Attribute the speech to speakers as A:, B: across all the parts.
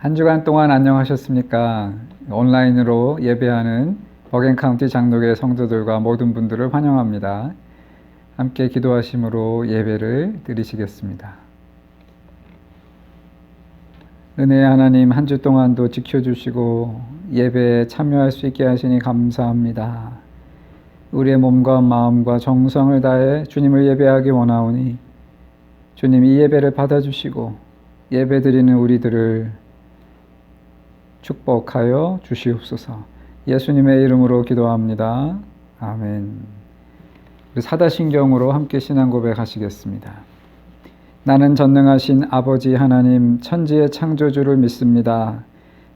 A: 한 주간 동안 안녕하셨습니까? 온라인으로 예배하는 버겐카운티 장로교회 성도들과 모든 분들을 환영합니다. 함께 기도하심으로 예배를 드리시겠습니다. 은혜의 하나님, 한 주 동안도 지켜주시고 예배에 참여할 수 있게 하시니 감사합니다. 우리의 몸과 마음과 정성을 다해 주님을 예배하기 원하오니 주님 이 예배를 받아주시고 예배 드리는 우리들을 축복하여 주시옵소서. 예수님의 이름으로 기도합니다. 아멘. 우리 사다신경으로 함께 신앙 고백하시겠습니다. 나는 전능하신 아버지 하나님 천지의 창조주를 믿습니다.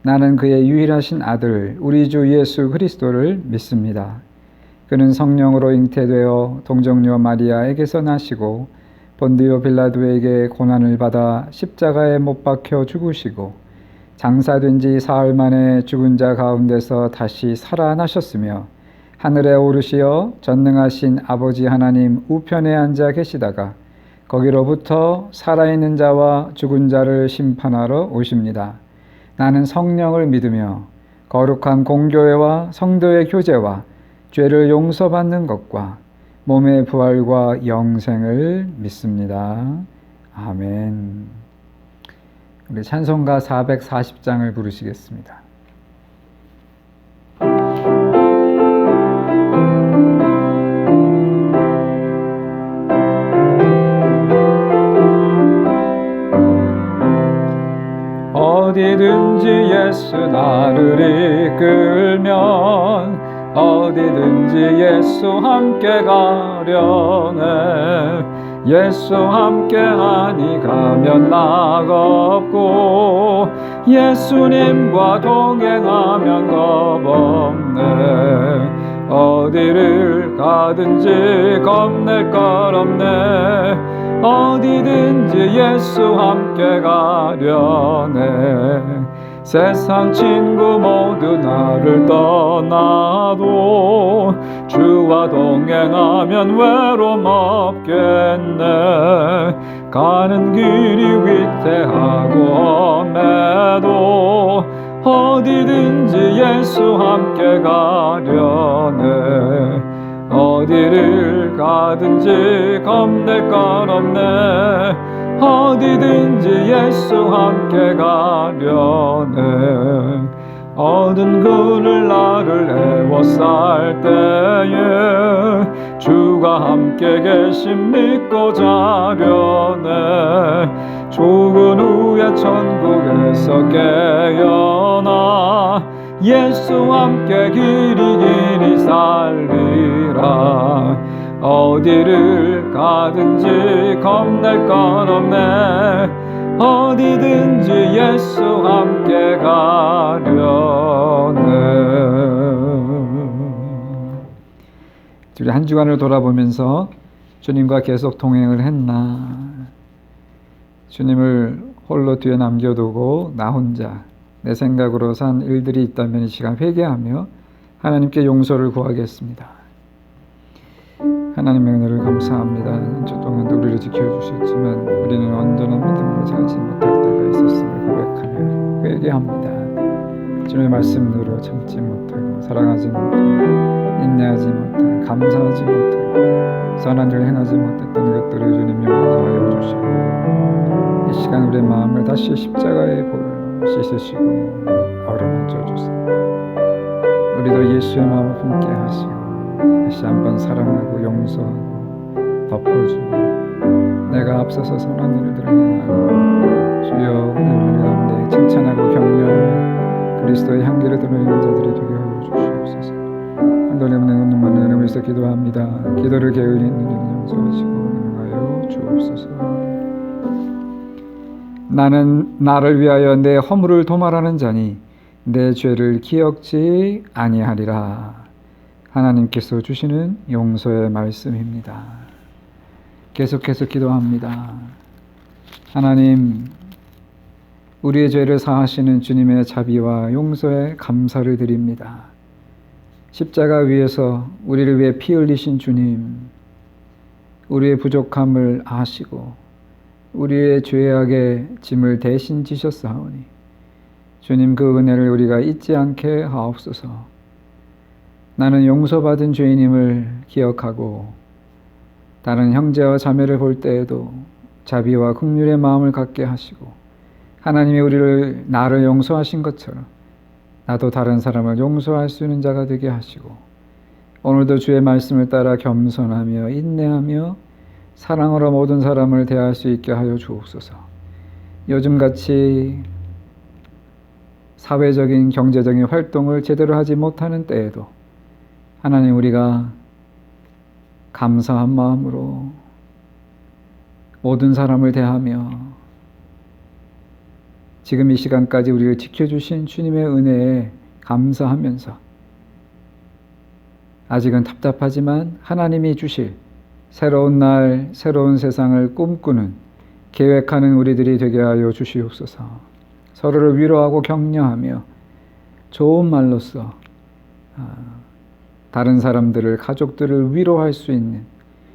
A: 나는 그의 유일하신 아들 우리 주 예수 그리스도를 믿습니다. 그는 성령으로 잉태되어 동정녀 마리아에게서 나시고 본디오 빌라도에게 고난을 받아 십자가에 못 박혀 죽으시고 장사된 지 사흘 만에 죽은 자 가운데서 다시 살아나셨으며 하늘에 오르시어 전능하신 아버지 하나님 우편에 앉아 계시다가 거기로부터 살아있는 자와 죽은 자를 심판하러 오십니다. 나는 성령을 믿으며 거룩한 공교회와 성도의 교제와 죄를 용서받는 것과 몸의 부활과 영생을 믿습니다. 아멘. 우리 찬송가 440장을 부르시겠습니다. 어디든지 예수 나를 이끌면 어디든지 예수 함께 가려네. 예수 함께하니 가면 나가 없고 예수님과 동행하면 겁 없네. 어디를 가든지 겁낼 것 없네. 어디든지 예수 함께 가려네. 세상 친구 모두 나를 떠나도 주와 동행하면 외로움 없겠네. 가는 길이 위태하고 험해도 어디든지 예수 함께 가려네. 어디를 가든지 겁낼 것 없네. 어디든지 예수 함께 가려네. 얻은 그늘 나를 애워쌀 때에 주가 함께 계심 믿고 자려네. 죽은 후에 천국에서 깨어나 예수 함께 길이 살리라. 어디를 가든지 겁낼 것 없네. 어디든지 예수 함께 가려네. 우리 한 주간을 돌아보면서 주님과 계속 동행을 했나? 주님을 홀로 뒤에 남겨두고 나 혼자 내 생각으로 산 일들이 있다면 이 시간 회개하며 하나님께 용서를 구하겠습니다. 하나님의 은혜를 감사합니다. 한 주 동안 우리를 지켜주셨지만 우리는 온전한 믿음으로 살지 못할 때가 있었음을 고백하며 회개합니다. 주님의 말씀대로 참지 못하고 사랑하지 못하고 인내하지 못하고 감사하지 못하고 선한 일 행하지 못했던 것들을 주님 용서하여 주시고 이 시간 우리의 마음을 다시 십자가의 볼로 씻으시고 어루만져 주세요. 우리도 예수의 마음을 품게 하시고 다시 한번 사랑하고 용서하고 덮어주고 내가 앞서서 선한 일들을 행하고 주여 내 우리 가운데 칭찬하고 격려하며 그리스도의 향기를 드러내는 자들이 되게 하여 주시옵소서. 하나님의 은혜만 나누면서 기도합니다. 기도를 게을리는 일은 용서하시고 능하여 주옵소서. 나는 나를 위하여 내 허물을 도말하는 자니 내 죄를 기억지 아니하리라. 하나님께서 주시는 용서의 말씀입니다. 계속해서 기도합니다. 하나님, 우리의 죄를 사하시는 주님의 자비와 용서에 감사를 드립니다. 십자가 위에서 우리를 위해 피 흘리신 주님, 우리의 부족함을 아시고 우리의 죄악의 짐을 대신 지셨사오니 주님, 그 은혜를 우리가 잊지 않게 하옵소서. 나는 용서받은 죄인임을 기억하고 다른 형제와 자매를 볼 때에도 자비와 긍휼의 마음을 갖게 하시고, 하나님이 나를 용서하신 것처럼 나도 다른 사람을 용서할 수 있는 자가 되게 하시고, 오늘도 주의 말씀을 따라 겸손하며 인내하며 사랑으로 모든 사람을 대할 수 있게 하여 주옵소서. 요즘같이 사회적인 경제적인 활동을 제대로 하지 못하는 때에도 하나님, 우리가 감사한 마음으로 모든 사람을 대하며 지금 이 시간까지 우리를 지켜주신 주님의 은혜에 감사하면서, 아직은 답답하지만 하나님이 주실 새로운 날, 새로운 세상을 꿈꾸는, 계획하는 우리들이 되게 하여 주시옵소서. 서로를 위로하고 격려하며 좋은 말로써 다른 사람들을, 가족들을 위로할 수 있는,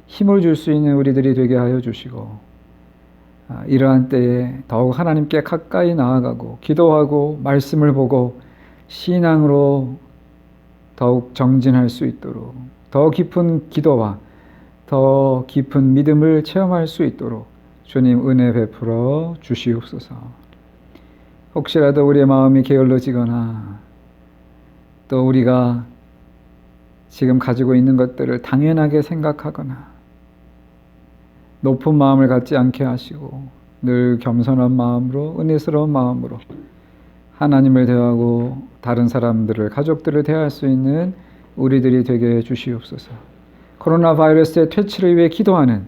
A: 힘을 줄 수 있는 우리들이 되게 하여 주시고, 이러한 때에 더욱 하나님께 가까이 나아가고 기도하고 말씀을 보고 신앙으로 더욱 정진할 수 있도록, 더 깊은 기도와 더 깊은 믿음을 체험할 수 있도록 주님 은혜 베풀어 주시옵소서. 혹시라도 우리의 마음이 게을러지거나 또 우리가 지금 가지고 있는 것들을 당연하게 생각하거나 높은 마음을 갖지 않게 하시고, 늘 겸손한 마음으로, 은혜스러운 마음으로 하나님을 대하고 다른 사람들을, 가족들을 대할 수 있는 우리들이 되게 해 주시옵소서. 코로나 바이러스의 퇴치를 위해 기도하는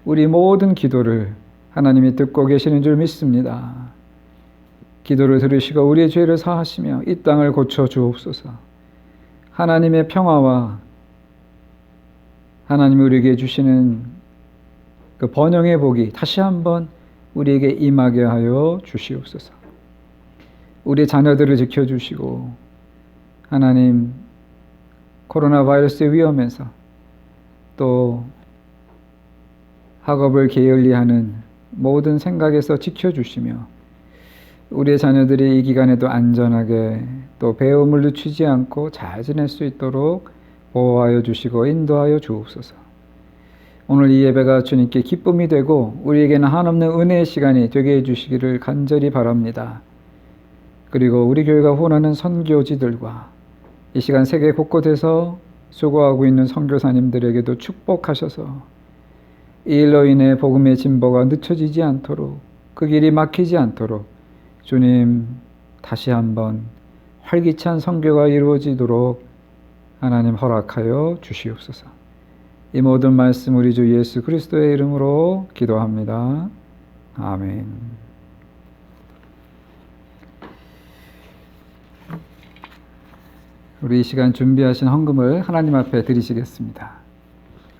A: 우리 모든 기도를 하나님이 듣고 계시는 줄 믿습니다. 기도를 들으시고 우리의 죄를 사하시며 이 땅을 고쳐 주옵소서. 하나님의 평화와 하나님이 우리에게 주시는 그 번영의 복이 다시 한번 우리에게 임하게 하여 주시옵소서. 우리 자녀들을 지켜주시고, 하나님, 코로나 바이러스의 위험에서 또 학업을 게을리하는 모든 생각에서 지켜주시며, 우리의 자녀들이 이 기간에도 안전하게 또 배움을 늦추지 않고 잘 지낼 수 있도록 보호하여 주시고 인도하여 주옵소서. 오늘 이 예배가 주님께 기쁨이 되고 우리에게는 한없는 은혜의 시간이 되게 해주시기를 간절히 바랍니다. 그리고 우리 교회가 후원하는 선교지들과 이 시간 세계 곳곳에서 수고하고 있는 선교사님들에게도 축복하셔서 이 일로 인해 복음의 진보가 늦춰지지 않도록, 그 길이 막히지 않도록 주님 다시 한번 활기찬 선교가 이루어지도록 하나님 허락하여 주시옵소서. 이 모든 말씀 우리 주 예수 그리스도의 이름으로 기도합니다. 아멘. 우리 이 시간 준비하신 헌금을 하나님 앞에 드리시겠습니다.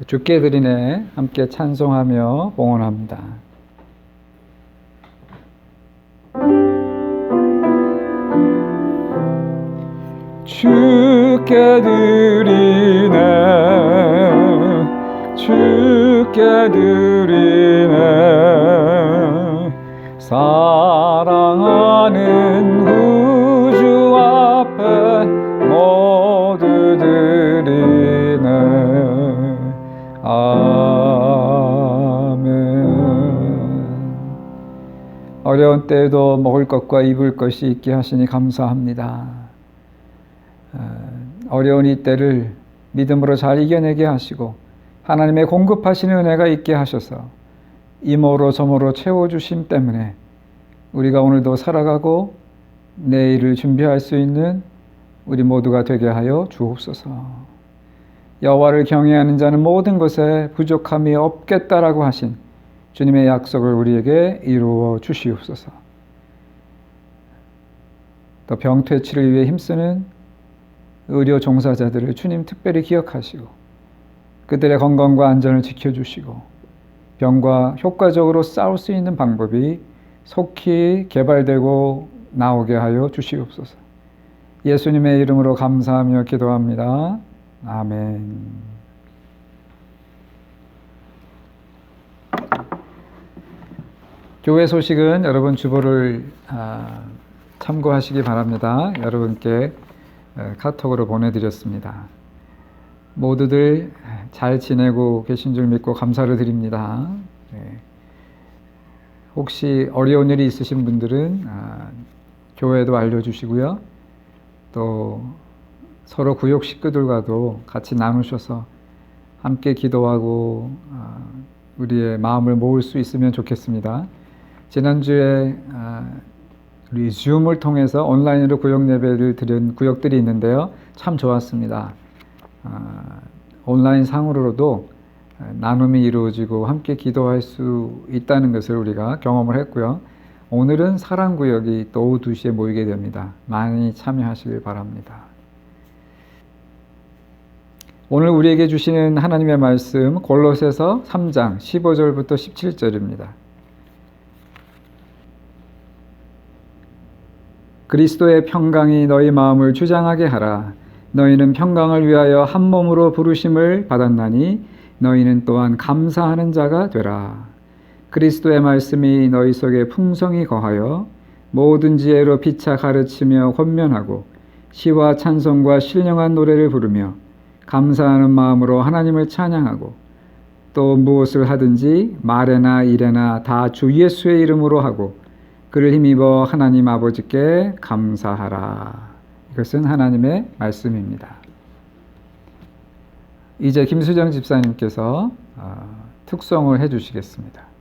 A: 주께 드리네 함께 찬송하며 봉헌합니다. 주께 드리네 주께 드리네 사랑하는 구주 앞에 모두 드리네 아멘. 어려운 때에도 먹을 것과 입을 것이 있게 하시니 감사합니다. 어려운 이 때를 믿음으로 잘 이겨내게 하시고 하나님의 공급하시는 은혜가 있게 하셔서 이모로 저모로 채워주심 때문에 우리가 오늘도 살아가고 내일을 준비할 수 있는 우리 모두가 되게 하여 주옵소서. 여호와를 경외하는 자는 모든 것에 부족함이 없겠다라고 하신 주님의 약속을 우리에게 이루어 주시옵소서. 또 병퇴치를 위해 힘쓰는 의료 종사자들을 주님 특별히 기억하시고 그들의 건강과 안전을 지켜주시고 병과 효과적으로 싸울 수 있는 방법이 속히 개발되고 나오게 하여 주시옵소서. 예수님의 이름으로 감사하며 기도합니다. 아멘. 교회 소식은 여러분 주보를 참고하시기 바랍니다. 여러분께 카톡으로 보내드렸습니다. 모두들 잘 지내고 계신 줄 믿고 감사를 드립니다. 혹시 어려운 일이 있으신 분들은 교회도 알려주시고요. 또 서로 구역 식구들과도 같이 나누셔서 함께 기도하고 우리의 마음을 모을 수 있으면 좋겠습니다. 지난주에 우리 줌을 통해서 온라인으로 구역 예배를 드린 구역들이 있는데요. 참 좋았습니다. 온라인 상으로도 나눔이 이루어지고 함께 기도할 수 있다는 것을 우리가 경험을 했고요. 오늘은 사랑구역이 또 오후 2시에 모이게 됩니다. 많이 참여하시길 바랍니다. 오늘 우리에게 주시는 하나님의 말씀 골로새서 3장 15절부터 17절입니다. 그리스도의 평강이 너희 마음을 주장하게 하라. 너희는 평강을 위하여 한 몸으로 부르심을 받았나니 너희는 또한 감사하는 자가 되라. 그리스도의 말씀이 너희 속에 풍성히 거하여 모든 지혜로 피차 가르치며 권면하고 시와 찬송과 신령한 노래를 부르며 감사하는 마음으로 하나님을 찬양하고 또 무엇을 하든지 말에나 일에나 다 주 예수의 이름으로 하고 그를 힘입어 하나님 아버지께 감사하라. 이것은 하나님의 말씀입니다. 이제 김수정 집사님께서 특송을 해주시겠습니다.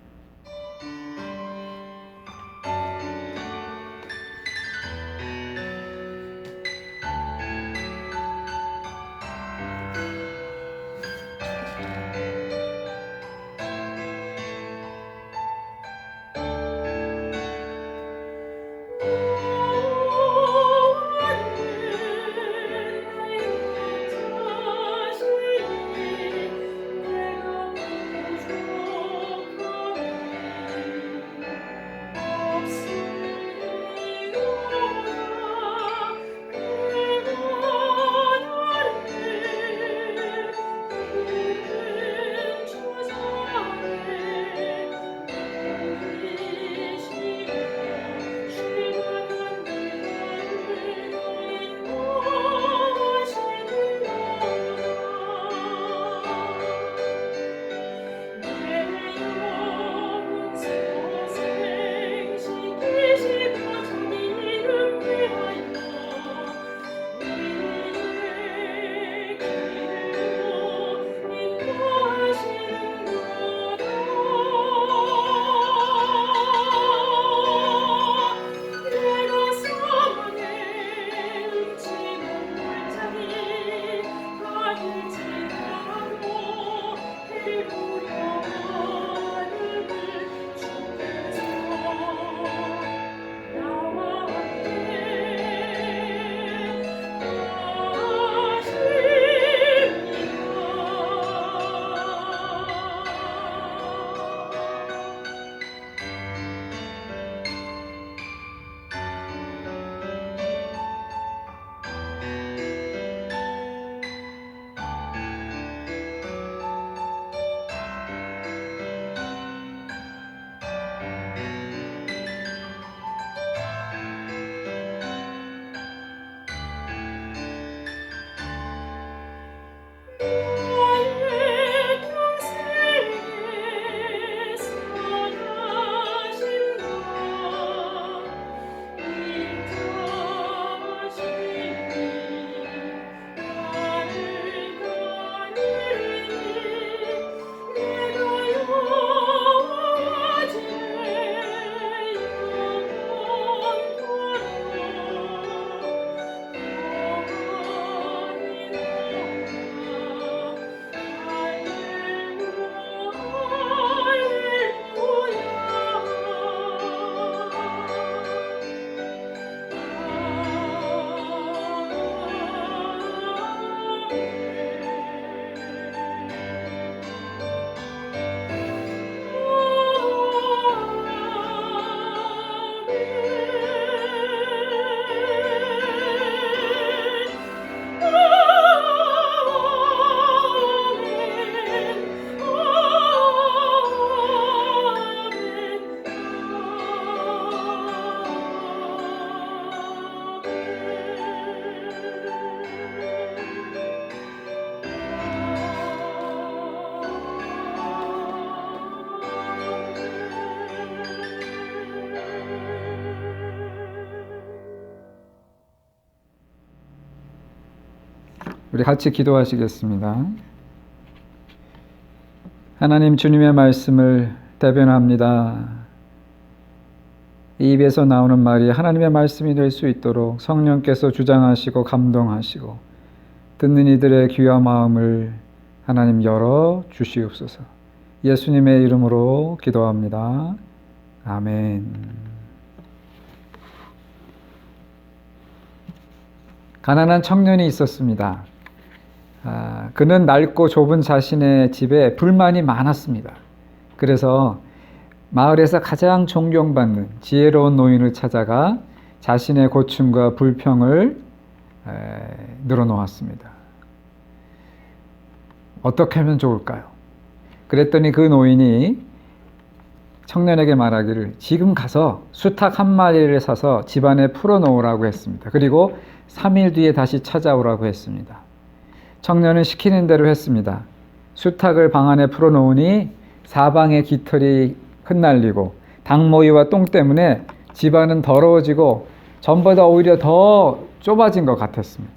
A: 우리 같이 기도하시겠습니다. 하나님, 주님의 말씀을 대변합니다. 이 입에서 나오는 말이 하나님의 말씀이 될 수 있도록 성령께서 주장하시고 감동하시고 듣는 이들의 귀와 마음을 하나님 열어 주시옵소서. 예수님의 이름으로 기도합니다. 아멘. 가난한 청년이 있었습니다. 그는 낡고 좁은 자신의 집에 불만이 많았습니다. 그래서 마을에서 가장 존경받는 지혜로운 노인을 찾아가 자신의 고충과 불평을 늘어놓았습니다. 어떻게 하면 좋을까요? 그랬더니 그 노인이 청년에게 말하기를 지금 가서 수탉 한 마리를 사서 집안에 풀어놓으라고 했습니다. 그리고 3일 뒤에 다시 찾아오라고 했습니다. 청년은 시키는 대로 했습니다. 수탉을 방 안에 풀어놓으니 사방에 깃털이 흩날리고 닭모이와 똥 때문에 집안은 더러워지고 전보다 오히려 더 좁아진 것 같았습니다.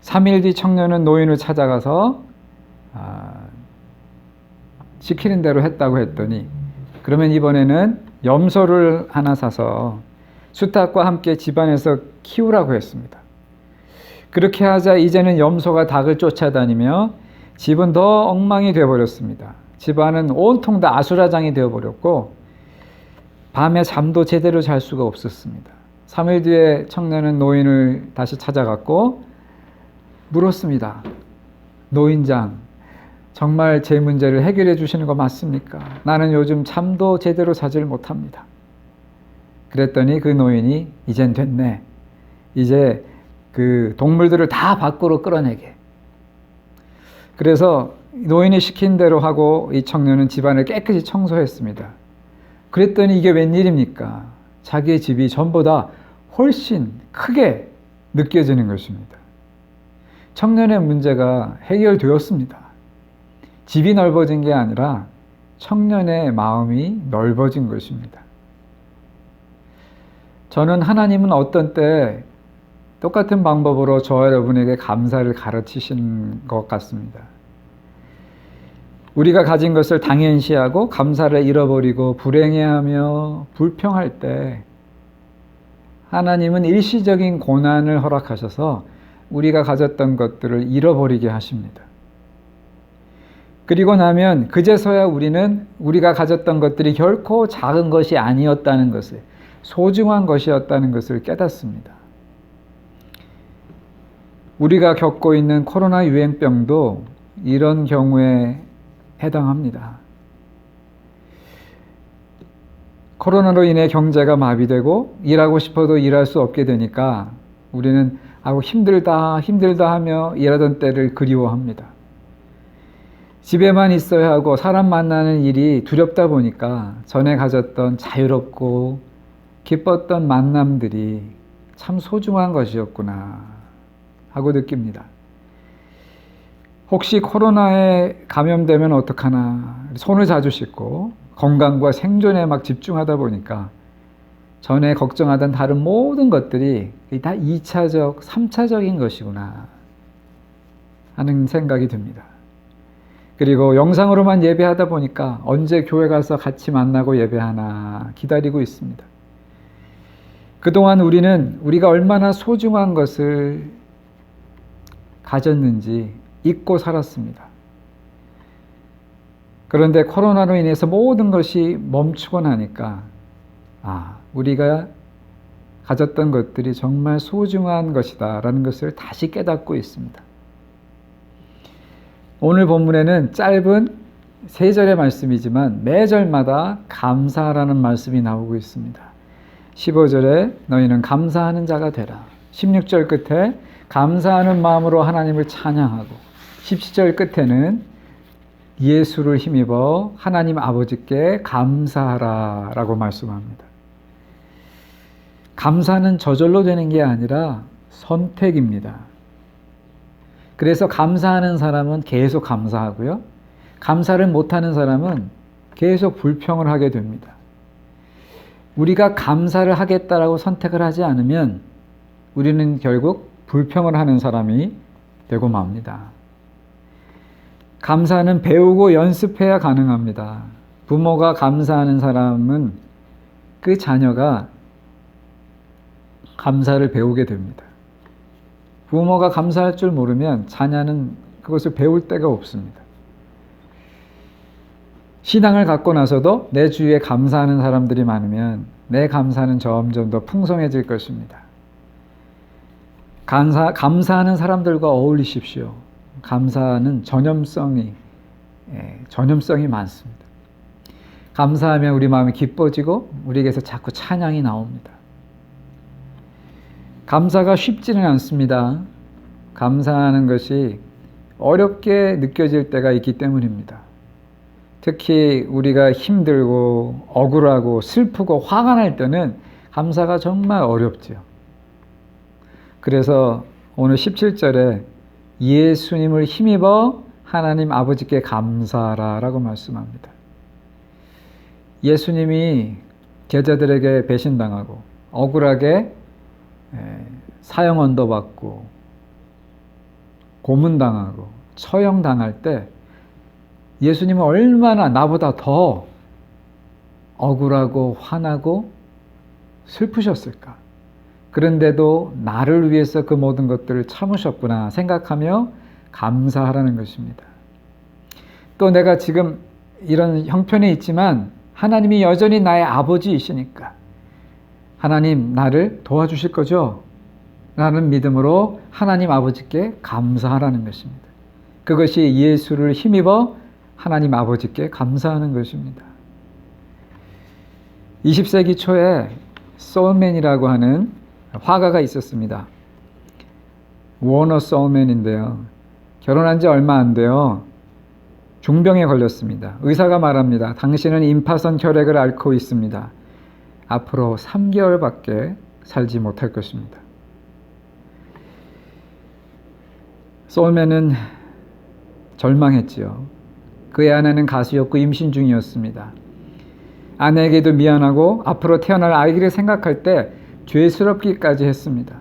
A: 3일 뒤 청년은 노인을 찾아가서 시키는 대로 했다고 했더니 그러면 이번에는 염소를 하나 사서 수탉과 함께 집안에서 키우라고 했습니다. 그렇게 하자 이제는 염소가 닭을 쫓아다니며 집은 더 엉망이 되어버렸습니다. 집안은 온통 다 아수라장이 되어버렸고 밤에 잠도 제대로 잘 수가 없었습니다. 3일 뒤에 청년은 노인을 다시 찾아갔고 물었습니다. 노인장, 정말 제 문제를 해결해 주시는 거 맞습니까? 나는 요즘 잠도 제대로 자질 못합니다. 그랬더니 그 노인이 이젠 됐네. 이제 그 동물들을 다 밖으로 끌어내게. 그래서 노인이 시킨 대로 하고 이 청년은 집안을 깨끗이 청소했습니다. 그랬더니 이게 웬일입니까? 자기의 집이 전보다 훨씬 크게 느껴지는 것입니다. 청년의 문제가 해결되었습니다. 집이 넓어진 게 아니라 청년의 마음이 넓어진 것입니다. 저는 하나님은 어떤 때 똑같은 방법으로 저와 여러분에게 감사를 가르치신 것 같습니다. 우리가 가진 것을 당연시하고 감사를 잃어버리고 불행해하며 불평할 때 하나님은 일시적인 고난을 허락하셔서 우리가 가졌던 것들을 잃어버리게 하십니다. 그리고 나면 그제서야 우리는 우리가 가졌던 것들이 결코 작은 것이 아니었다는 것을, 소중한 것이었다는 것을 깨닫습니다. 우리가 겪고 있는 코로나 유행병도 이런 경우에 해당합니다. 코로나로 인해 경제가 마비되고 일하고 싶어도 일할 수 없게 되니까 우리는 힘들다 하며 일하던 때를 그리워합니다. 집에만 있어야 하고 사람 만나는 일이 두렵다 보니까 전에 가졌던 자유롭고 기뻤던 만남들이 참 소중한 것이었구나 하고 느낍니다. 혹시 코로나에 감염되면 어떡하나 손을 자주 씻고 건강과 생존에 막 집중하다 보니까 전에 걱정하던 다른 모든 것들이 다 2차적, 3차적인 것이구나 하는 생각이 듭니다. 그리고 영상으로만 예배하다 보니까 언제 교회 가서 같이 만나고 예배하나 기다리고 있습니다. 그동안 우리는 우리가 얼마나 소중한 것을 가졌는지 잊고 살았습니다. 그런데 코로나로 인해서 모든 것이 멈추고 나니까 우리가 가졌던 것들이 정말 소중한 것이다 라는 것을 다시 깨닫고 있습니다. 오늘 본문에는 짧은 3절의 말씀이지만 매절마다 감사라는 말씀이 나오고 있습니다. 15절에 너희는 감사하는 자가 되라. 16절 끝에 감사하는 마음으로 하나님을 찬양하고 17절 끝에는 예수를 힘입어 하나님 아버지께 감사하라 라고 말씀합니다. 감사는 저절로 되는 게 아니라 선택입니다. 그래서 감사하는 사람은 계속 감사하고요. 감사를 못하는 사람은 계속 불평을 하게 됩니다. 우리가 감사를 하겠다라고 선택을 하지 않으면 우리는 결국 불평을 하는 사람이 되고 맙니다. 감사는 배우고 연습해야 가능합니다. 부모가 감사하는 사람은 그 자녀가 감사를 배우게 됩니다. 부모가 감사할 줄 모르면 자녀는 그것을 배울 데가 없습니다. 신앙을 갖고 나서도 내 주위에 감사하는 사람들이 많으면 내 감사는 점점 더 풍성해질 것입니다. 감사하는 사람들과 어울리십시오. 감사는 전염성이 많습니다. 감사하면 우리 마음이 기뻐지고 우리에게서 자꾸 찬양이 나옵니다. 감사가 쉽지는 않습니다. 감사하는 것이 어렵게 느껴질 때가 있기 때문입니다. 특히 우리가 힘들고 억울하고 슬프고 화가 날 때는 감사가 정말 어렵죠. 그래서 오늘 17절에 예수님을 힘입어 하나님 아버지께 감사하라라고 말씀합니다. 예수님이 제자들에게 배신당하고 억울하게 사형 언도받고 고문당하고 처형당할 때 예수님은 얼마나 나보다 더 억울하고 화나고 슬프셨을까? 그런데도 나를 위해서 그 모든 것들을 참으셨구나 생각하며 감사하라는 것입니다. 또 내가 지금 이런 형편에 있지만 하나님이 여전히 나의 아버지이시니까 하나님 나를 도와주실 거죠? 라는 믿음으로 하나님 아버지께 감사하라는 것입니다. 그것이 예수를 힘입어 하나님 아버지께 감사하는 것입니다. 20세기 초에 솔맨이라고 하는 화가가 있었습니다. 워너 솔맨인데요. 결혼한 지 얼마 안 돼요. 중병에 걸렸습니다. 의사가 말합니다. 당신은 임파선 혈액을 앓고 있습니다. 앞으로 3개월밖에 살지 못할 것입니다. 솔맨은 절망했지요. 그의 아내는 가수였고 임신 중이었습니다. 아내에게도 미안하고 앞으로 태어날 아이를 생각할 때 죄스럽기까지 했습니다.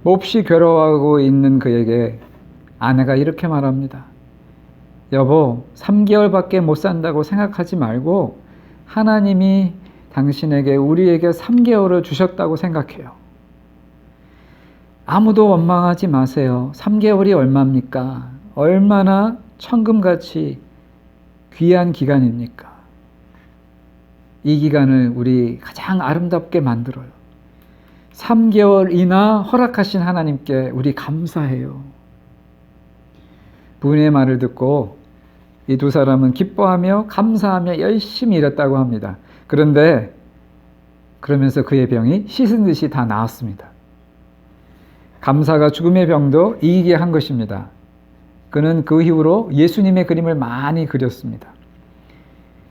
A: 몹시 괴로워하고 있는 그에게 아내가 이렇게 말합니다. 여보, 3개월밖에 못 산다고 생각하지 말고 하나님이 당신에게 우리에게 3개월을 주셨다고 생각해요. 아무도 원망하지 마세요. 3개월이 얼마입니까? 얼마나 천금같이 귀한 기간입니까? 이 기간을 우리 가장 아름답게 만들어요. 3개월이나 허락하신 하나님께 우리 감사해요. 부인의 말을 듣고 이 두 사람은 기뻐하며 감사하며 열심히 일했다고 합니다. 그런데 그러면서 그의 병이 씻은 듯이 다 나았습니다. 감사가 죽음의 병도 이기게 한 것입니다. 그는 그 이후로 예수님의 그림을 많이 그렸습니다.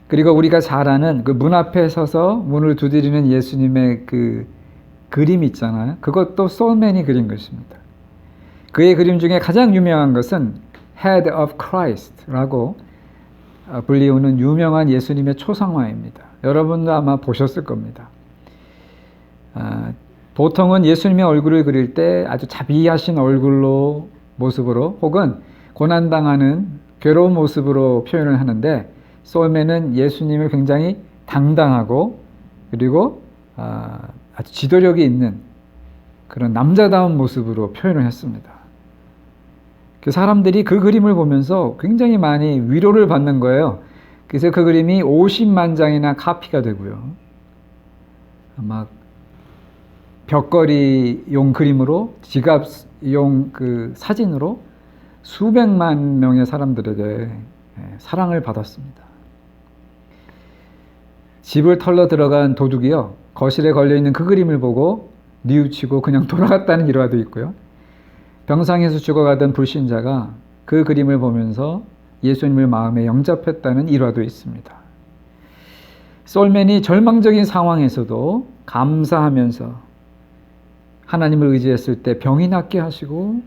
A: 그리고 우리가 잘 아는 그 문 앞에 서서 문을 두드리는 예수님의 그 그림 있잖아요. 그것도 솔맨이 그린 것입니다. 그의 그림 중에 가장 유명한 것은 Head of Christ라고 불리우는 유명한 예수님의 초상화입니다. 여러분도 아마 보셨을 겁니다. 보통은 예수님의 얼굴을 그릴 때 아주 자비하신 얼굴로 모습으로 혹은 고난당하는 괴로운 모습으로 표현을 하는데 솔맨은 예수님을 굉장히 당당하고 그리고 아주 지도력이 있는 그런 남자다운 모습으로 표현을 했습니다. 그 사람들이 그 그림을 보면서 굉장히 많이 위로를 받는 거예요. 그래서 그 그림이 50만 장이나 카피가 되고요. 막 벽걸이용 그림으로 지갑용 그 사진으로 수백만 명의 사람들에게 사랑을 받았습니다. 집을 털러 들어간 도둑이요. 거실에 걸려있는 그 그림을 보고 뉘우치고 그냥 돌아갔다는 일화도 있고요. 병상에서 죽어가던 불신자가 그 그림을 보면서 예수님을 마음에 영접했다는 일화도 있습니다. 솔맨이 절망적인 상황에서도 감사하면서 하나님을 의지했을 때 병이 낫게 하시고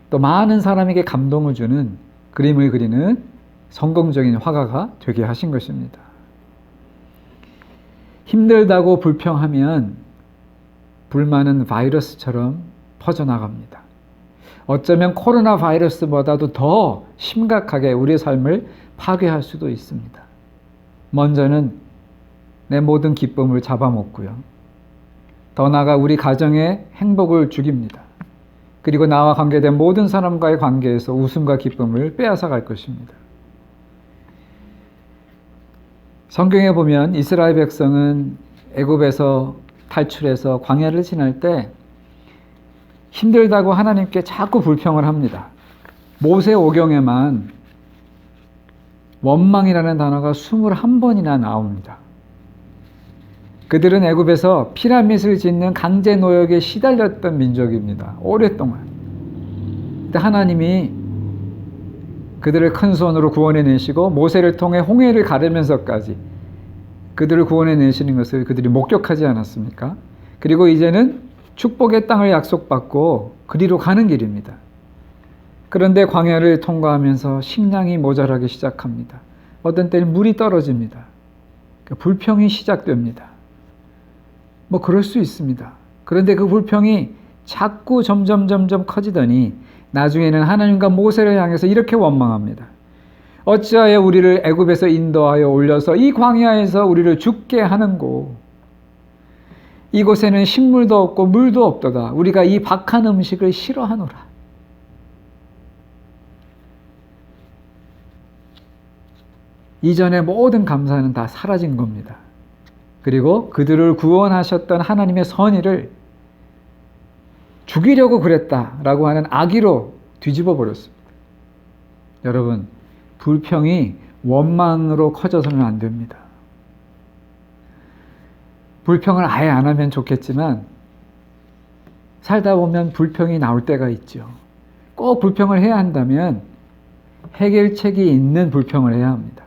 A: 또 많은 사람에게 감동을 주는 그림을 그리는 성공적인 화가가 되게 하신 것입니다. 힘들다고 불평하면 불만은 바이러스처럼 퍼져나갑니다. 어쩌면 코로나 바이러스보다도 더 심각하게 우리의 삶을 파괴할 수도 있습니다. 먼저는 내 모든 기쁨을 잡아먹고요. 더 나아가 우리 가정의 행복을 죽입니다. 그리고 나와 관계된 모든 사람과의 관계에서 웃음과 기쁨을 빼앗아 갈 것입니다. 성경에 보면 이스라엘 백성은 애굽에서 탈출해서 광야를 지날 때 힘들다고 하나님께 자꾸 불평을 합니다. 모세오경에만 원망이라는 단어가 21번이나 나옵니다. 그들은 애굽에서 피라밋을 짓는 강제 노역에 시달렸던 민족입니다. 오랫동안. 근데 하나님이 그들을 큰 손으로 구원해내시고 모세를 통해 홍해를 가르면서까지 그들을 구원해내시는 것을 그들이 목격하지 않았습니까? 그리고 이제는 축복의 땅을 약속받고 그리로 가는 길입니다. 그런데 광야를 통과하면서 식량이 모자라기 시작합니다. 어떤 때는 물이 떨어집니다. 불평이 시작됩니다. 뭐 그럴 수 있습니다. 그런데 그 불평이 자꾸 점점 커지더니 나중에는 하나님과 모세를 향해서 이렇게 원망합니다. 어찌하여 우리를 애굽에서 인도하여 올려서 이 광야에서 우리를 죽게 하는고. 이곳에는 식물도 없고 물도 없도다. 우리가 이 박한 음식을 싫어하노라. 이전의 모든 감사는 다 사라진 겁니다. 그리고 그들을 구원하셨던 하나님의 선의를 죽이려고 그랬다라고 하는 악의로 뒤집어 버렸습니다. 여러분, 불평이 원망으로 커져서는 안 됩니다. 불평을 아예 안 하면 좋겠지만 살다 보면 불평이 나올 때가 있죠. 꼭 불평을 해야 한다면 해결책이 있는 불평을 해야 합니다.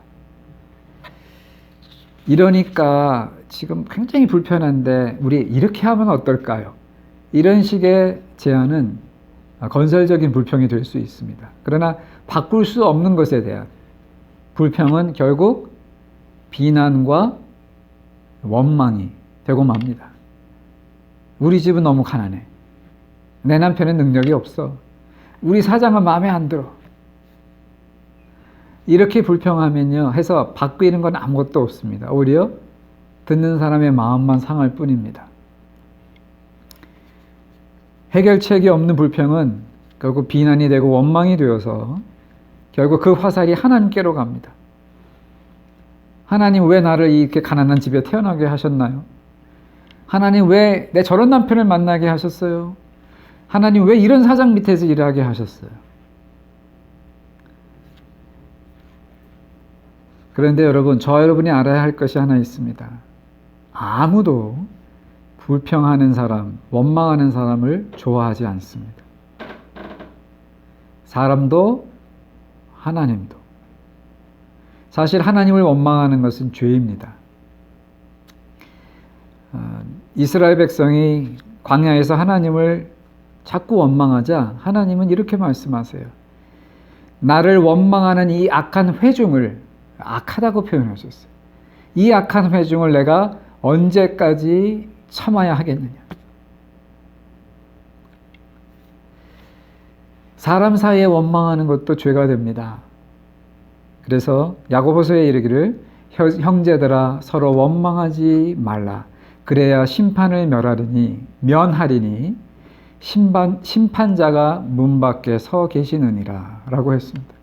A: 이러니까 지금 굉장히 불편한데 우리 이렇게 하면 어떨까요? 이런 식의 제안은 건설적인 불평이 될 수 있습니다. 그러나 바꿀 수 없는 것에 대한 불평은 결국 비난과 원망이 되고 맙니다. 우리 집은 너무 가난해. 내 남편은 능력이 없어. 우리 사장은 마음에 안 들어. 이렇게 불평하면요, 해서 바뀌는 건 아무것도 없습니다. 오히려 듣는 사람의 마음만 상할 뿐입니다. 해결책이 없는 불평은 결국 비난이 되고 원망이 되어서 결국 그 화살이 하나님께로 갑니다. 하나님, 왜 나를 이렇게 가난한 집에 태어나게 하셨나요? 하나님, 왜 내 저런 남편을 만나게 하셨어요? 하나님, 왜 이런 사장 밑에서 일하게 하셨어요? 그런데 여러분, 저와 여러분이 알아야 할 것이 하나 있습니다. 아무도 불평하는 사람, 원망하는 사람을 좋아하지 않습니다. 사람도 하나님도. 사실 하나님을 원망하는 것은 죄입니다. 이스라엘 백성이 광야에서 하나님을 자꾸 원망하자 하나님은 이렇게 말씀하세요. 나를 원망하는 이 악한 회중을, 악하다고 표현하셨어요. 이 악한 회중을 내가 언제까지 참아야 하겠느냐. 사람 사이에 원망하는 것도 죄가 됩니다. 그래서 야고보서에 이르기를 형제들아 서로 원망하지 말라. 그래야 심판을 면하리니 심판자가 문 밖에 서 계시느니라 라고 했습니다.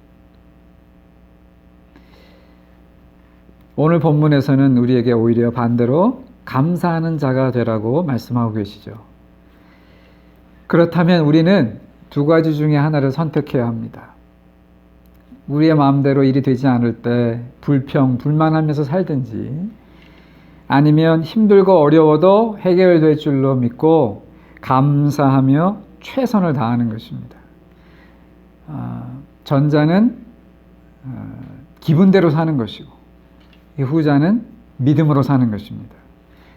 A: 오늘 본문에서는 우리에게 오히려 반대로 감사하는 자가 되라고 말씀하고 계시죠. 그렇다면 우리는 두 가지 중에 하나를 선택해야 합니다. 우리의 마음대로 일이 되지 않을 때 불만하면서 살든지, 아니면 힘들고 어려워도 해결될 줄로 믿고 감사하며 최선을 다하는 것입니다. 전자는 기분대로 사는 것이고, 이 후자는 믿음으로 사는 것입니다.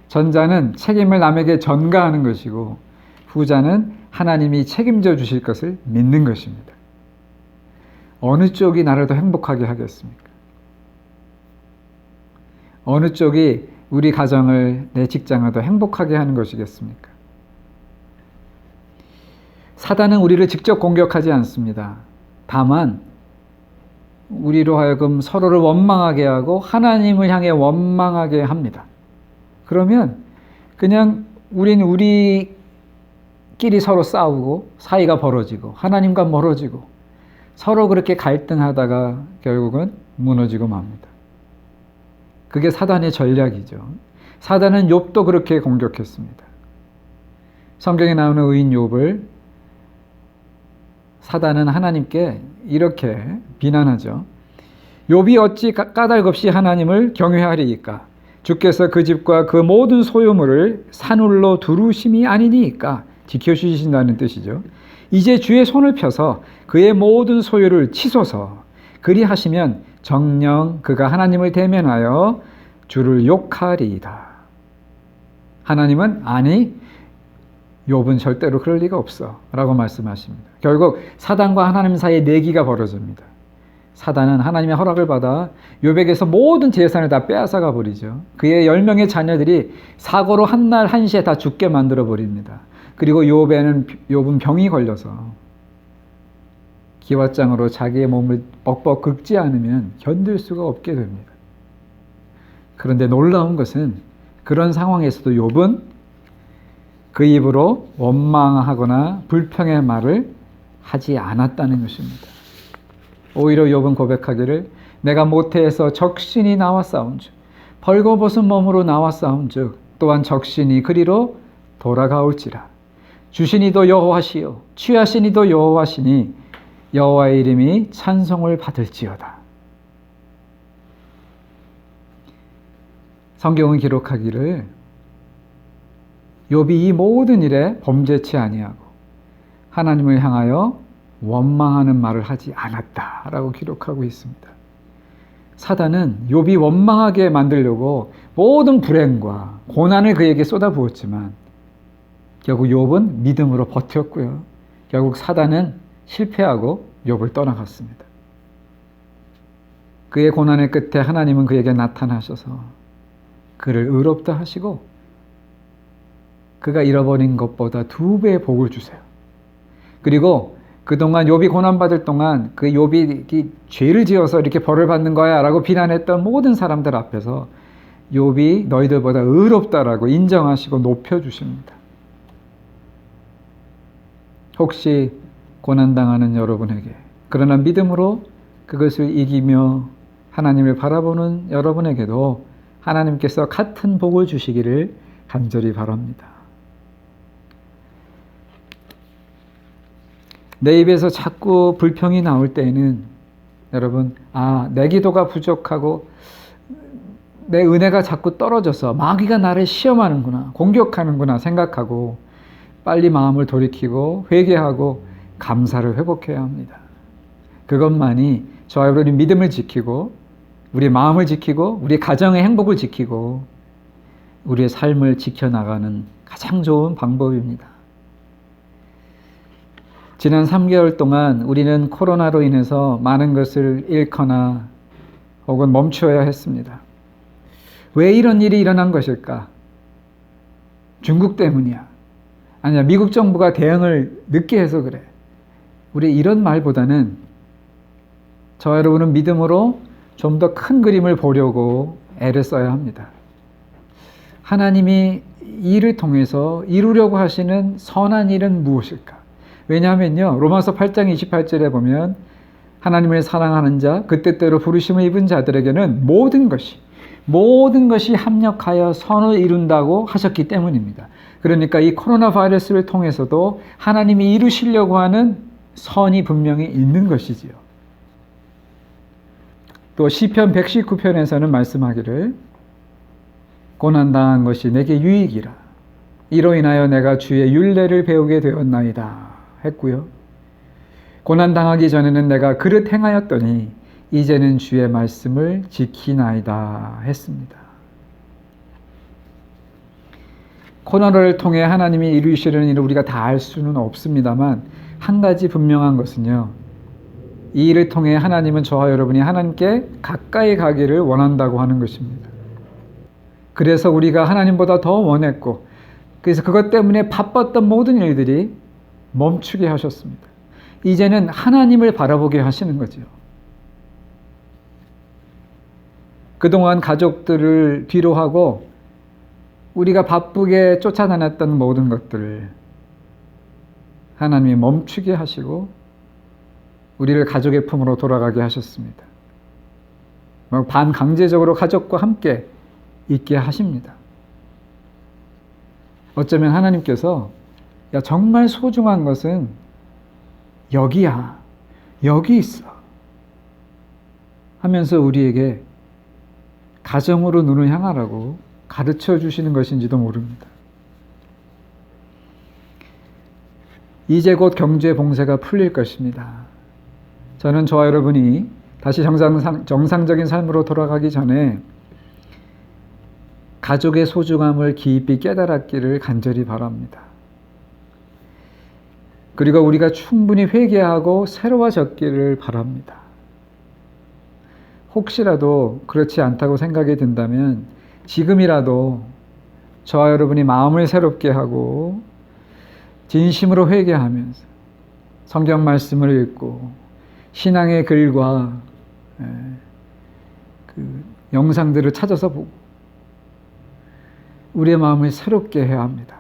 A: 전자는 책임을 남에게 전가하는 것이고, 후자는 하나님이 책임져 주실 것을 믿는 것입니다. 어느 쪽이 나를 더 행복하게 하겠습니까? 어느 쪽이 우리 가정을, 내 직장을 더 행복하게 하는 것이겠습니까? 사단은 우리를 직접 공격하지 않습니다. 다만 우리로 하여금 서로를 원망하게 하고 하나님을 향해 원망하게 합니다. 그러면 그냥 우리끼리 서로 싸우고 사이가 벌어지고 하나님과 멀어지고 서로 그렇게 갈등하다가 결국은 무너지고 맙니다. 그게 사단의 전략이죠. 사단은 욥도 그렇게 공격했습니다. 성경에 나오는 의인 욥을 사단은 하나님께 이렇게 비난하죠. 욥이 어찌 까닭없이 하나님을 경외하리이까? 주께서 그 집과 그 모든 소유물을 산울로 두루심이 아니니까? 지켜주신다는 뜻이죠. 이제 주의 손을 펴서 그의 모든 소유를 치소서. 그리하시면 정녕 그가 하나님을 대면하여 주를 욕하리이다. 하나님은 아니, 욥은 절대로 그럴 리가 없어 라고 말씀하십니다. 결국 사단과 하나님 사이에 내기가 벌어집니다. 사단은 하나님의 허락을 받아 욥에게서 모든 재산을 다 빼앗아가 버리죠. 그의 10명의 자녀들이 사고로 한날 한시에 다 죽게 만들어 버립니다. 그리고 욥은 병이 걸려서 기왓장으로 자기의 몸을 뻑뻑 긁지 않으면 견딜 수가 없게 됩니다. 그런데 놀라운 것은 그런 상황에서도 욥은 그 입으로 원망하거나 불평의 말을 하지 않았다는 것입니다. 오히려 욥은 고백하기를 내가 모태에서 적신이 나와 싸운즉 벌거벗은 몸으로 나와 싸운즉 또한 적신이 그리로 돌아가올지라. 주시니도 여호와시요 취하시니도 여호와시니 여호와의 이름이 찬송을 받을지어다. 성경은 기록하기를 욥이 이 모든 일에 범죄치 아니하고 하나님을 향하여 원망하는 말을 하지 않았다라고 기록하고 있습니다. 사단은 욥이 원망하게 만들려고 모든 불행과 고난을 그에게 쏟아부었지만 결국 욥은 믿음으로 버텼고요. 결국 사단은 실패하고 욥을 떠나갔습니다. 그의 고난의 끝에 하나님은 그에게 나타나셔서 그를 의롭다 하시고 그가 잃어버린 것보다 2배의 복을 주세요. 그리고 그동안 욥이 고난받을 동안 그 욥이 죄를 지어서 이렇게 벌을 받는 거야 라고 비난했던 모든 사람들 앞에서 욥이 너희들보다 의롭다라고 인정하시고 높여주십니다. 혹시 고난당하는 여러분에게, 그러나 믿음으로 그것을 이기며 하나님을 바라보는 여러분에게도 하나님께서 같은 복을 주시기를 간절히 바랍니다. 내 입에서 자꾸 불평이 나올 때에는 여러분, 내 기도가 부족하고 내 은혜가 자꾸 떨어져서 마귀가 나를 시험하는구나, 공격하는구나 생각하고 빨리 마음을 돌이키고 회개하고 감사를 회복해야 합니다. 그것만이 저와 여러분이 믿음을 지키고 우리 마음을 지키고 우리 가정의 행복을 지키고 우리의 삶을 지켜나가는 가장 좋은 방법입니다. 지난 3개월 동안 우리는 코로나로 인해서 많은 것을 잃거나 혹은 멈춰야 했습니다. 왜 이런 일이 일어난 것일까? 중국 때문이야. 아니야, 미국 정부가 대응을 늦게 해서 그래. 우리 이런 말보다는 저와 여러분은 믿음으로 좀 더 큰 그림을 보려고 애를 써야 합니다. 하나님이 이 일을 통해서 이루려고 하시는 선한 일은 무엇일까? 왜냐하면요, 로마서 8장 28절에 보면 하나님을 사랑하는 자, 그 뜻대로 부르심을 입은 자들에게는 모든 것이 합력하여 선을 이룬다고 하셨기 때문입니다. 그러니까 이 코로나 바이러스를 통해서도 하나님이 이루시려고 하는 선이 분명히 있는 것이지요. 또 시편 119편에서는 말씀하기를 고난당한 것이 내게 유익이라. 이로 인하여 내가 주의 율례를 배우게 되었나이다 했고요. 고난당하기 전에는 내가 그릇 행하였더니 이제는 주의 말씀을 지키나이다 했습니다. 코로나를 통해 하나님이 이루시려는 일을 우리가 다 알 수는 없습니다만 한 가지 분명한 것은요, 이 일을 통해 하나님은 저와 여러분이 하나님께 가까이 가기를 원한다고 하는 것입니다. 그래서 우리가 하나님보다 더 원했고, 그래서 그것 때문에 바빴던 모든 일들이 멈추게 하셨습니다. 이제는 하나님을 바라보게 하시는 거죠. 그동안 가족들을 뒤로 하고 우리가 바쁘게 쫓아다녔던 모든 것들을 하나님이 멈추게 하시고 우리를 가족의 품으로 돌아가게 하셨습니다. 반강제적으로 가족과 함께 있게 하십니다. 어쩌면 하나님께서 야, 정말 소중한 것은 여기야, 여기 있어 하면서 우리에게 가정으로 눈을 향하라고 가르쳐 주시는 것인지도 모릅니다. 이제 곧 경제 봉쇄가 풀릴 것입니다. 저는 저와 여러분이 다시 정상적인 삶으로 돌아가기 전에 가족의 소중함을 깊이 깨달았기를 간절히 바랍니다. 그리고 우리가 충분히 회개하고 새로워졌기를 바랍니다. 혹시라도 그렇지 않다고 생각이 든다면 지금이라도 저와 여러분이 마음을 새롭게 하고 진심으로 회개하면서 성경 말씀을 읽고 신앙의 글과 그 영상들을 찾아서 보고 우리의 마음을 새롭게 해야 합니다.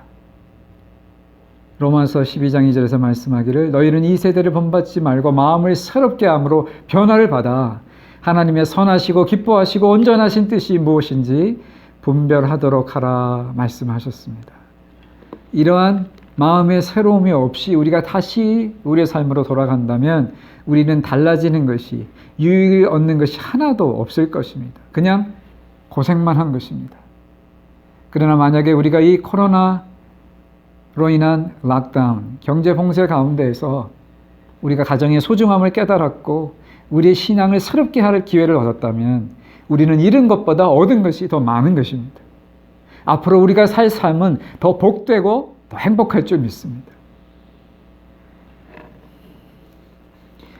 A: 로마서 12장 2절에서 말씀하기를 너희는 이 세대를 본받지 말고 마음을 새롭게 함으로 변화를 받아 하나님의 선하시고 기뻐하시고 온전하신 뜻이 무엇인지 분별하도록 하라 말씀하셨습니다. 이러한 마음의 새로움이 없이 우리가 다시 우리의 삶으로 돌아간다면 우리는 달라지는 것이, 유익을 얻는 것이 하나도 없을 것입니다. 그냥 고생만 한 것입니다. 그러나 만약에 우리가 이 코로나로 인한 락다운, 경제 봉쇄 가운데에서 우리가 가정의 소중함을 깨달았고 우리의 신앙을 새롭게 할 기회를 얻었다면 우리는 잃은 것보다 얻은 것이 더 많은 것입니다. 앞으로 우리가 살 삶은 더 복되고 더 행복할 줄 믿습니다.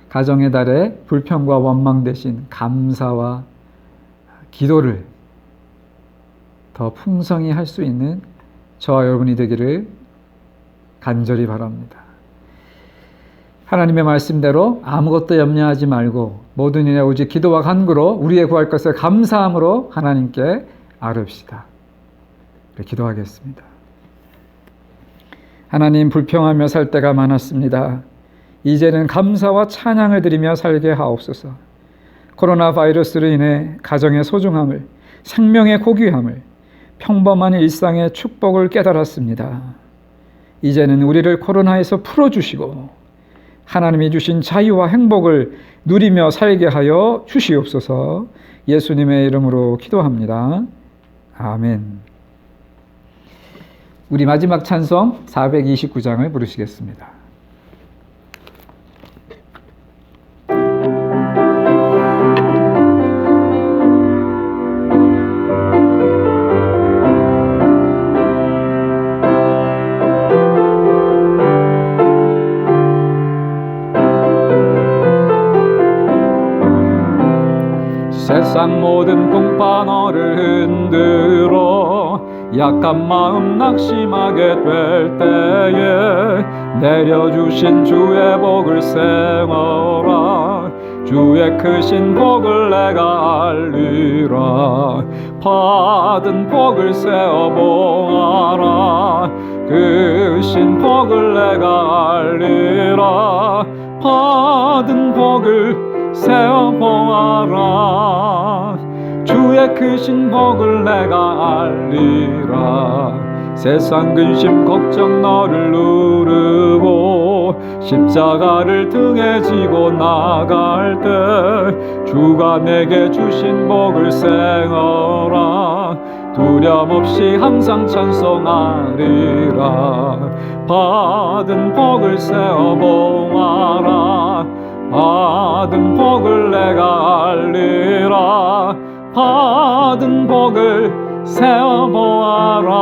A: 가정의 달에 불평과 원망 대신 감사와 기도를 더 풍성히 할 수 있는 저와 여러분이 되기를 간절히 바랍니다. 하나님의 말씀대로 아무것도 염려하지 말고 모든 일에 오직 기도와 간구로 우리의 구할 것을 감사함으로 하나님께 아뢰읍시다. 기도하겠습니다. 하나님, 불평하며 살 때가 많았습니다. 이제는 감사와 찬양을 드리며 살게 하옵소서. 코로나 바이러스로 인해 가정의 소중함을, 생명의 고귀함을, 평범한 일상의 축복을 깨달았습니다. 이제는 우리를 코로나에서 풀어주시고 하나님이 주신 자유와 행복을 누리며 살게 하여 주시옵소서. 예수님의 이름으로 기도합니다. 아멘. 우리 마지막 찬송 429장을 부르시겠습니다. 세상 모든 풍파너를 흔들어 약한 마음 낙심하게 될 때에 내려주신 주의 복을 세워라. 주의 크신 복을 내가 알리라. 받은 복을 세어 봉하라. 크신 복을 내가 알리라. 받은 복을 세어 봉하라. 주의 크신 복을 내가 알리라. 세상 근심 걱정 너를 누르고 십자가를 등에 지고 나갈 때 주가 내게 주신 복을 세어라. 두려움 없이 항상 찬송하리라. 받은 복을 세어 봉하라. 받은 복을 내가 알리라. 받은 복을 세어 보아라.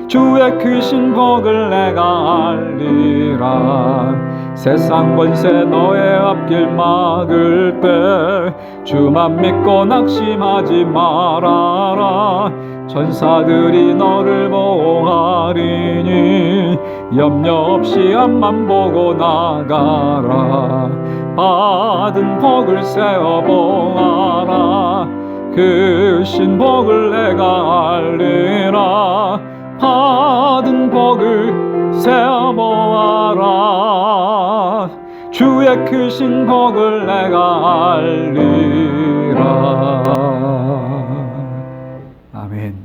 A: 주의 크신 복을 내가 알리라. 세상 권세 너의 앞길 막을 때 주만 믿고 낙심하지 말아라. 천사들이 너를 보호하리니 염려 없이 앞만 보고 나가라. 받은 복을 세어보아라. 그 신복을 내가 알리라. 받은 복을 세어보아라. 주의 크신 복을 내가 알리라. 아멘.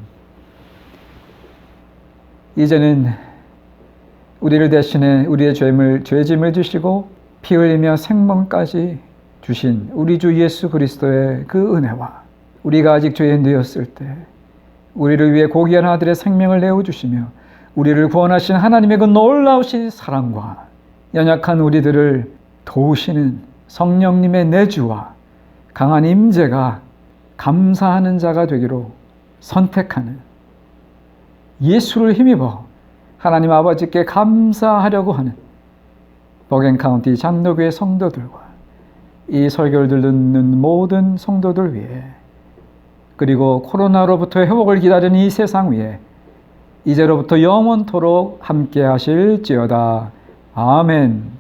A: 이제는 우리를 대신해 우리의 죄짐을 지시고 피 흘리며 생명까지 주신 우리 주 예수 그리스도의 그 은혜와 우리가 아직 죄인되었을 때 우리를 위해 고귀한 아들의 생명을 내어주시며 우리를 구원하신 하나님의 그 놀라우신 사랑과 연약한 우리들을 도우시는 성령님의 내주와 강한 임재가 감사하는 자가 되기로 선택하는, 예수를 힘입어 하나님 아버지께 감사하려고 하는 버겐카운티 장로교회 성도들과 이 설교를 듣는 모든 성도들 위해, 그리고 코로나로부터 회복을 기다리는 이 세상 위에 이제로부터 영원토록 함께 하실지어다. 아멘.